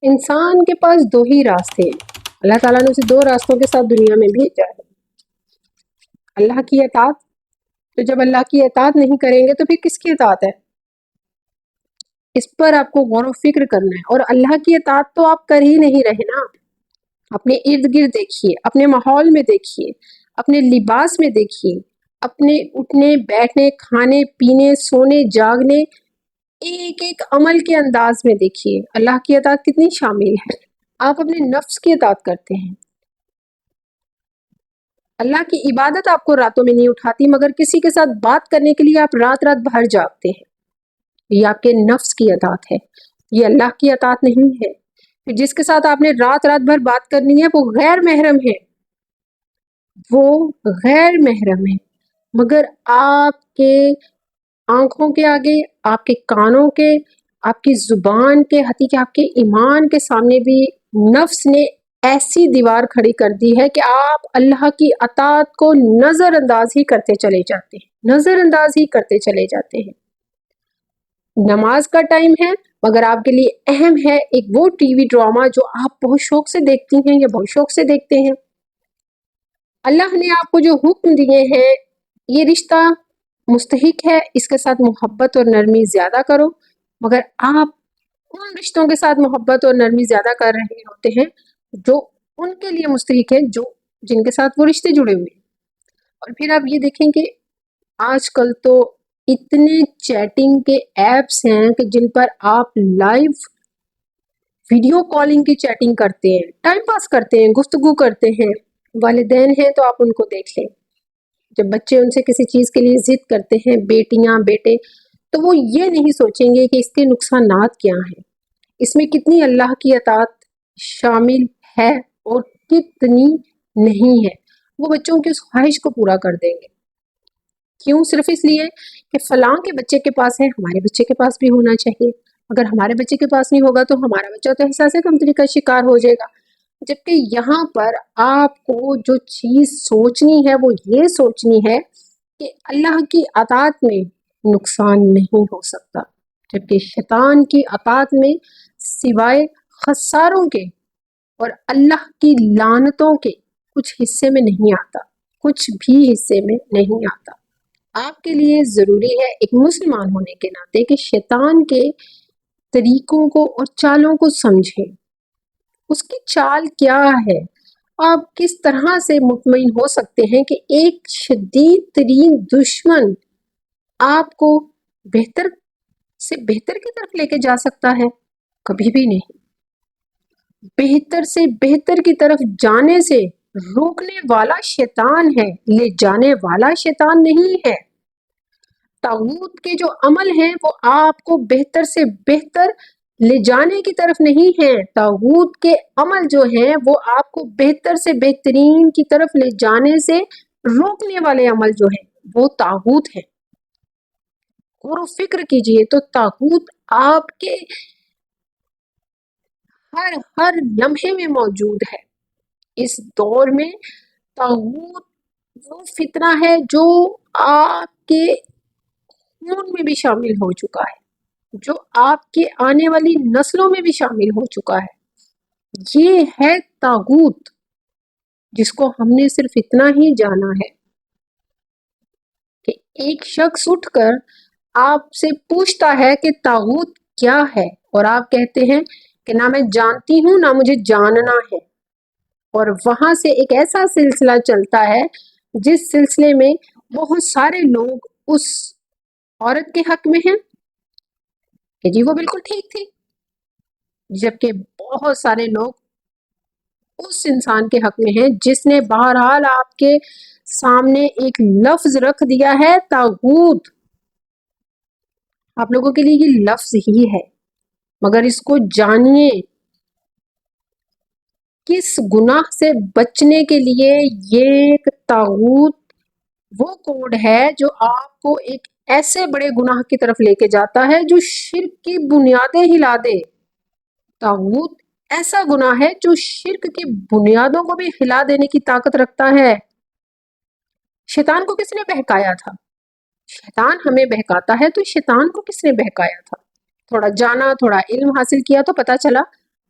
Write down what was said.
انسان کے پاس دو ہی راستے ہیں. اللہ تعالیٰ نے اسے دو راستوں کے ساتھ دنیا میں بھیجا ہے. اللہ کی اطاعت. تو جب اللہ کی اطاعت نہیں کریں گے تو پھر کس کی اطاعت ہے؟ اس پر آپ کو غور و فکر کرنا ہے. اور اللہ کی اطاعت تو آپ کر ہی نہیں رہے نا. اپنے ارد گرد دیکھیے، اپنے ماحول میں دیکھیے، اپنے لباس میں دیکھیے، اپنے اٹھنے بیٹھنے کھانے پینے سونے جاگنے ایک ایک عمل کے انداز میں دیکھیے اللہ کی اطاعت کتنی شامل ہے. آپ اپنے نفس کی اطاعت کرتے ہیں. اللہ کی عبادت آپ کو راتوں میں نہیں اٹھاتی، مگر کسی کے ساتھ بات کرنے کے لیے آپ رات رات بھر جاگتے ہیں. یہ آپ کے نفس کی اطاعت ہے، یہ اللہ کی اطاعت نہیں ہے. پھر جس کے ساتھ آپ نے رات رات بھر بات کرنی ہے وہ غیر محرم ہے، وہ غیر محرم ہے. مگر آپ کے آنکھوں کے آگے، آپ کے کانوں کے، آپ کی زبان کے، حتیٰ کہ آپ کے ایمان کے سامنے بھی نفس نے ایسی دیوار کھڑی کر دی ہے کہ آپ اللہ کی اطاعت کو نظر انداز ہی کرتے چلے جاتے ہیں، نظر انداز ہی کرتے چلے جاتے ہیں. نماز کا ٹائم ہے مگر آپ کے لیے اہم ہے ایک وہ ٹی وی ڈرامہ جو آپ بہت شوق سے دیکھتی ہیں یا بہت شوق سے دیکھتے ہیں. اللہ نے آپ کو جو حکم دیے ہیں، یہ رشتہ مستحق ہے، اس کے ساتھ محبت اور نرمی زیادہ کرو، مگر آپ ان رشتوں کے ساتھ محبت اور نرمی زیادہ کر رہے ہوتے ہیں جو ان کے لیے مستحق ہے، جن کے ساتھ وہ رشتے جڑے ہوئے ہیں. اور پھر آپ یہ دیکھیں کہ آج کل تو اتنے چیٹنگ کے ایپس ہیں کہ جن پر آپ لائیو ویڈیو کالنگ کی چیٹنگ کرتے ہیں، ٹائم پاس کرتے ہیں، گفتگو کرتے ہیں. والدین ہیں تو آپ ان کو دیکھ لیں، جب بچے ان سے کسی چیز کے لیے ضد کرتے ہیں، بیٹیاں بیٹے، تو وہ یہ نہیں سوچیں گے کہ اس کے نقصانات کیا ہیں، اس میں کتنی اللہ کی اطاعت شامل ہے اور کتنی نہیں ہے. وہ بچوں کی اس خواہش کو پورا کر دیں گے. کیوں؟ صرف اس لیے کہ فلاں کے بچے کے پاس ہے، ہمارے بچے کے پاس بھی ہونا چاہیے. اگر ہمارے بچے کے پاس نہیں ہوگا تو ہمارا بچہ تو احساس کمتری کا شکار ہو جائے گا. جبکہ یہاں پر آپ کو جو چیز سوچنی ہے وہ یہ سوچنی ہے کہ اللہ کی اطاعت میں نقصان نہیں ہو سکتا، جبکہ شیطان کی اطاعت میں سوائے خساروں کے اور اللہ کی لعنتوں کے کچھ حصے میں نہیں آتا، کچھ بھی حصے میں نہیں آتا. آپ کے لیے ضروری ہے ایک مسلمان ہونے کے ناطے کہ شیطان کے طریقوں کو اور چالوں کو سمجھیں. اس کی چال کیا ہے؟ آپ کس طرح سے مطمئن ہو سکتے ہیں کہ ایک شدید ترین دشمن آپ کو بہتر سے بہتر کی طرف لے کے جا سکتا ہے؟ کبھی بھی نہیں. بہتر سے بہتر کی طرف جانے سے روکنے والا شیطان ہے، لے جانے والا شیطان نہیں ہے. طاغوت کے جو عمل ہیں وہ آپ کو بہتر سے بہتر لے جانے کی طرف نہیں ہیں. طاغوت کے عمل جو ہیں وہ آپ کو بہتر سے بہترین کی طرف لے جانے سے روکنے والے عمل جو ہیں وہ طاغوت ہیں. غور و فکر کیجئے تو طاغوت آپ کے ہر لمحے میں موجود ہے. اس دور میں طاغوت وہ فتنہ ہے جو آپ کے خون میں بھی شامل ہو چکا ہے، جو آپ کے آنے والی نسلوں میں بھی شامل ہو چکا ہے. یہ ہے طاغوت، جس کو ہم نے صرف اتنا ہی جانا ہے کہ ایک شخص اٹھ کر آپ سے پوچھتا ہے کہ طاغوت کیا ہے، اور آپ کہتے ہیں کہ نہ میں جانتی ہوں نہ مجھے جاننا ہے. اور وہاں سے ایک ایسا سلسلہ چلتا ہے جس سلسلے میں بہت سارے لوگ اس عورت کے حق میں ہیں کہ جی وہ بالکل ٹھیک تھی، جبکہ بہت سارے لوگ اس انسان کے حق میں ہیں جس نے بہرحال آپ کے سامنے ایک لفظ رکھ دیا ہے طاغوت. آپ لوگوں کے لیے یہ لفظ ہی ہے، مگر اس کو جانیے. کس گناہ سے بچنے کے لیے یہ طاغوت وہ کوڈ ہے جو آپ کو ایک ایسے بڑے گناہ کی طرف لے کے جاتا ہے جو شرک کی بنیادیں ہلا دے. طاغوت ایسا گناہ ہے جو شرک کی بنیادوں کو بھی ہلا دینے کی طاقت رکھتا ہے. شیطان کو کس نے بہکایا تھا؟ شیطان ہمیں بہکاتا ہے تو شیطان کو کس نے بہکایا تھا؟ تھوڑا جانا، تھوڑا علم حاصل کیا تو پتا چلا